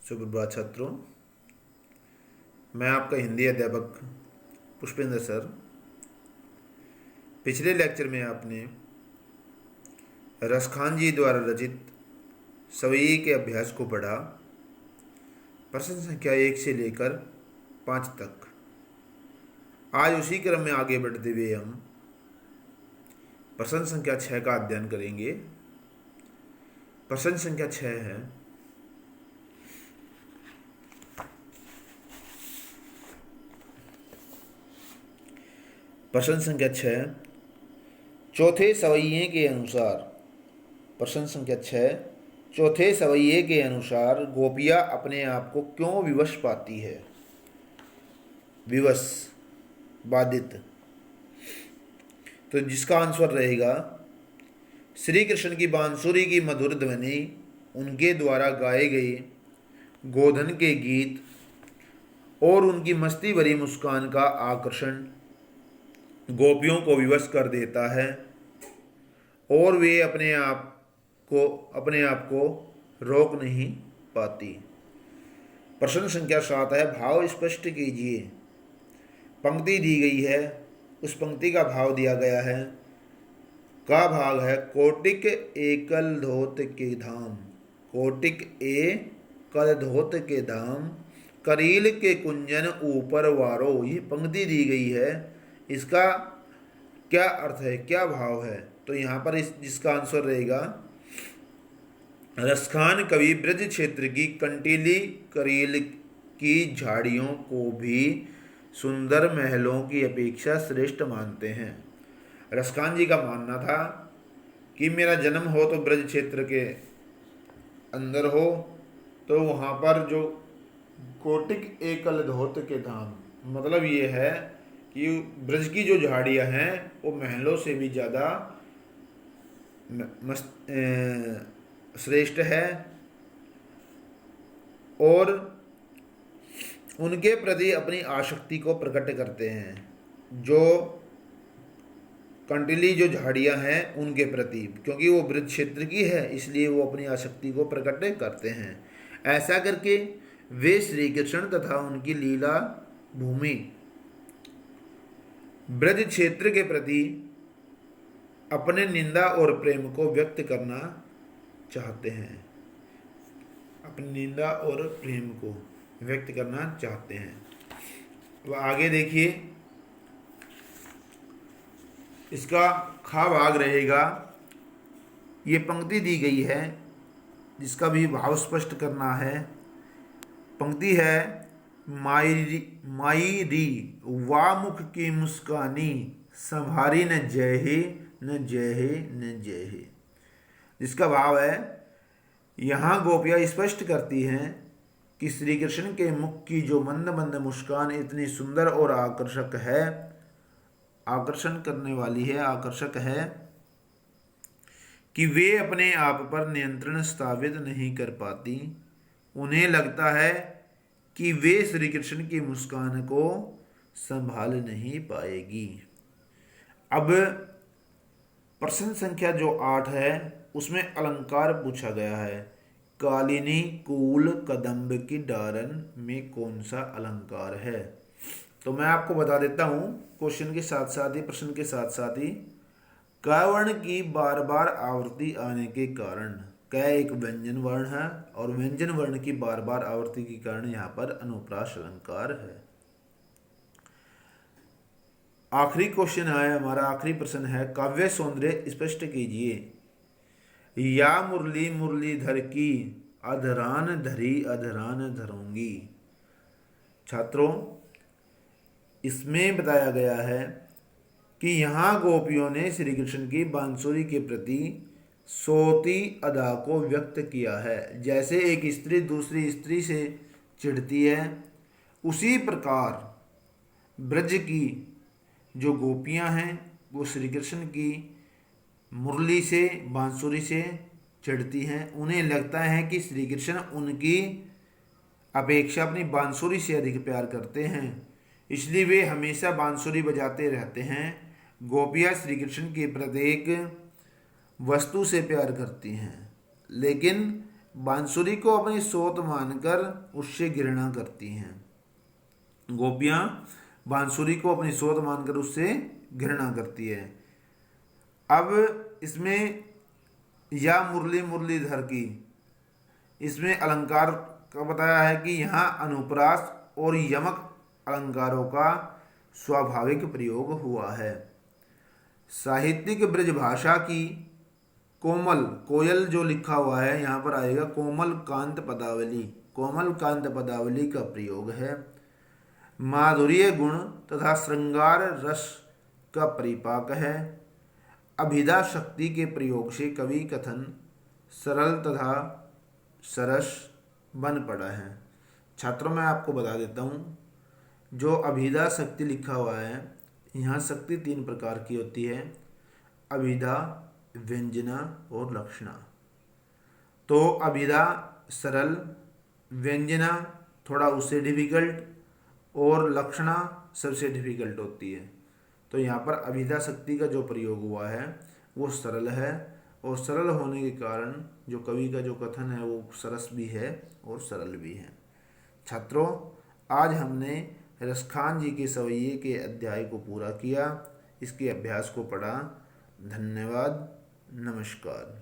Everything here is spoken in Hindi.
सुप्रभात छात्रों। मैं आपका हिंदी अध्यापक पुष्पेंद्र सर। पिछले लेक्चर में आपने रसखान जी द्वारा रचित सवई के अभ्यास को पढ़ा, प्रश्न संख्या 1 से लेकर 5 तक। आज उसी क्रम में आगे बढ़ते हुए हम प्रश्न संख्या 6 का अध्ययन करेंगे। प्रश्न संख्या 6 है, प्रश्न संख्या 6 चौथे सवैये के अनुसार। प्रश्न संख्या 6 चौथे सवैये के अनुसार गोपियाँ अपने आप को क्यों विवश पाती है? विवश, बाधित। तो जिसका आंसर रहेगा श्री कृष्ण की बांसुरी की मधुर ध्वनि, उनके द्वारा गाए गए गोधन के गीत और उनकी मस्ती भरी मुस्कान का आकर्षण गोपियों को विवश कर देता है और वे अपने आप को रोक नहीं पाती। प्रश्न संख्या 7 है, भाव स्पष्ट कीजिए। पंक्ति दी गई है, उस पंक्ति का भाव दिया गया है। का भाग है, कोटिक एकल धोत के धाम, कोटिक एकल धोत के धाम, करील के कुंजन ऊपर वारो। ये पंक्ति दी गई है, इसका क्या अर्थ है, क्या भाव है? तो यहाँ पर जिसका आंसर रहेगा, रसखान कवि ब्रज क्षेत्र की कंटीली करील की झाड़ियों को भी सुंदर महलों की अपेक्षा श्रेष्ठ मानते हैं। रसखान जी का मानना था कि मेरा जन्म हो तो ब्रज क्षेत्र के अंदर हो, तो वहाँ पर जो कोटिक एकल धोत के धाम, मतलब ये है कि ब्रज की जो झाड़ियाँ हैं वो महलों से भी ज़्यादा श्रेष्ठ है और उनके प्रति अपनी आसक्ति को प्रकट करते हैं। जो कंटीली जो झाड़ियाँ हैं उनके प्रति, क्योंकि वो ब्रज क्षेत्र की है, इसलिए वो अपनी आसक्ति को प्रकट करते हैं। ऐसा करके वे श्री कृष्ण तथा उनकी लीला भूमि ब्रज क्षेत्र के प्रति अपने निंदा और प्रेम को व्यक्त करना चाहते हैं, अपनी निंदा और प्रेम को व्यक्त करना चाहते हैं। अब आगे देखिए, इसका खा भाग रहेगा। ये पंक्ति दी गई है जिसका भी भाव स्पष्ट करना है। पंक्ति है, माई री वामुख की मुस्कानी, संभारी न जय हे न जय हे न जय हे। जिसका भाव है, यहाँ गोपियाँ स्पष्ट करती हैं कि श्री कृष्ण के मुख की जो मंद मंद मुस्कान इतनी सुंदर और आकर्षक है, आकर्षण करने वाली है, आकर्षक है कि वे अपने आप पर नियंत्रण स्थापित नहीं कर पाती। उन्हें लगता है कि वे श्री कृष्ण की मुस्कान को संभाल नहीं पाएगी। अब प्रश्न संख्या जो 8 है उसमें अलंकार पूछा गया है। कालिनी कूल कदम्ब की डारन में कौन सा अलंकार है? तो मैं आपको बता देता हूँ क्वेश्चन के साथ साथ ही, प्रश्न के साथ साथ ही। क वर्ण की बार बार आवृत्ति आने के कारण, क एक व्यंजन वर्ण है और व्यंजन वर्ण की बार बार आवृत्ति के कारण यहाँ पर अनुप्रास अलंकार है। आखिरी क्वेश्चन है हमारा, आखिरी प्रश्न है, काव्य सौंदर्य स्पष्ट कीजिए। या मुरली मुरलीधर की अधरान धरी अधरान धरूंगी। छात्रों, इसमें बताया गया है कि यहाँ गोपियों ने श्री कृष्ण की बांसुरी के प्रति सोती अदा को व्यक्त किया है। जैसे एक स्त्री दूसरी स्त्री से चिढ़ती है, उसी प्रकार ब्रज की जो गोपियाँ हैं वो श्री कृष्ण की मुरली से, बांसुरी से चिढ़ती हैं। उन्हें लगता है कि श्री कृष्ण उनकी अपेक्षा अपनी बांसुरी से अधिक प्यार करते हैं, इसलिए वे हमेशा बांसुरी बजाते रहते हैं। गोपियाँ श्री कृष्ण की प्रत्येक वस्तु से प्यार करती हैं, लेकिन बांसुरी को अपनी सोत मानकर उससे घृणा करती हैं। गोपियां बांसुरी को अपनी सोत मानकर उससे घृणा करती है। अब इसमें या मुरली मुरलीधर की, इसमें अलंकार का बताया है कि यहाँ अनुप्रास और यमक अलंकारों का स्वाभाविक प्रयोग हुआ है। साहित्यिक ब्रज भाषा की कोमल, कोयल जो लिखा हुआ है यहाँ पर आएगा कोमल कांत पदावली, कोमल कांत पदावली का प्रयोग है। माधुर्य गुण तथा श्रृंगार रस का परिपाक है। अभिधा शक्ति के प्रयोग से कवि कथन सरल तथा सरस बन पड़ा है। छात्रों मैं आपको बता देता हूँ, जो अभिधा शक्ति लिखा हुआ है यहाँ शक्ति 3 प्रकार की होती है, अभिधा, व्यंजना और लक्षणा। तो अभिधा सरल, व्यंजना थोड़ा उससे डिफिकल्ट और लक्षणा सबसे डिफिकल्ट होती है। तो यहाँ पर अभिधा शक्ति का जो प्रयोग हुआ है वो सरल है, और सरल होने के कारण जो कवि का जो कथन है वो सरस भी है और सरल भी है। छात्रों, आज हमने रसखान जी के सवैये के अध्याय को पूरा किया, इसके अभ्यास को पढ़ा। धन्यवाद, नमस्कार।